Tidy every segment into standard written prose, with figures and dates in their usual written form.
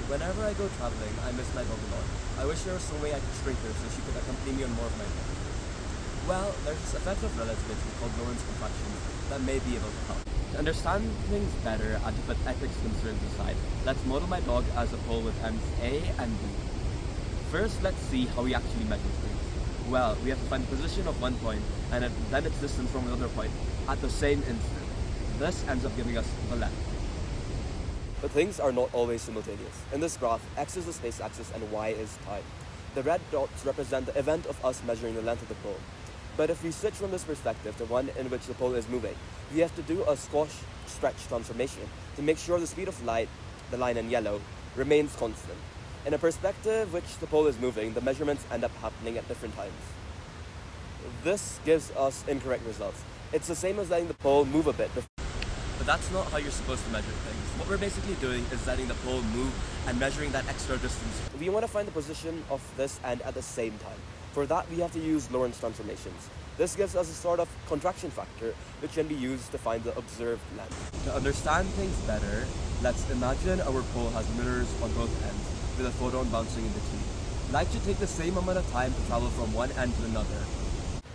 Whenever I go traveling, I miss my dog a lot. I wish there was some way I could shrink her so she could accompany me on more of my adventures. Well, there's this effect of relativity called Lorentz contractions that may be able to help. To understand things better and to put ethics concerns aside, let's model my dog as a pole with ends A and B. First, let's see how we actually measure things. Well, we have to find the position of one point and then its distance from another point at the same instant. This ends up giving us the length. But things are not always simultaneous. In this graph, x is the space axis and y is time. The red dots represent the event of us measuring the length of the pole. But if we switch from this perspective to one in which the pole is moving, we have to do a squash-stretch transformation to make sure the speed of light, the line in yellow, remains constant. In a perspective which the pole is moving, the measurements end up happening at different times. This gives us incorrect results. It's the same as letting the pole move a bit. But that's not how you're supposed to measure things. What we're basically doing is letting the pole move and measuring that extra distance. We want to find the position of this end at the same time. For that, we have to use Lorentz transformations. This gives us a sort of contraction factor, which can be used to find the observed length. To understand things better, let's imagine our pole has mirrors on both ends, with a photon bouncing in between. Light should take the same amount of time to travel from one end to another.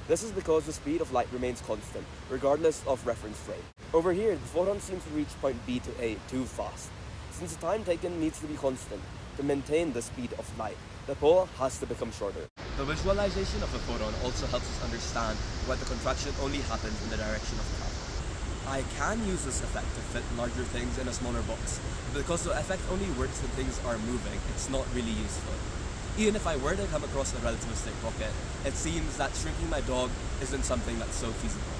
This is because the speed of light remains constant, regardless of reference frame. Over here, the photon seems to reach point B to A too fast. Since the time taken needs to be constant to maintain the speed of light, the pole has to become shorter. The visualization of a photon also helps us understand why the contraction only happens in the direction of travel. I can use this effect to fit larger things in a smaller box, but because the effect only works when things are moving, it's not really useful. Even if I were to come across a relativistic pocket, it seems that shrinking my dog isn't something that's so feasible.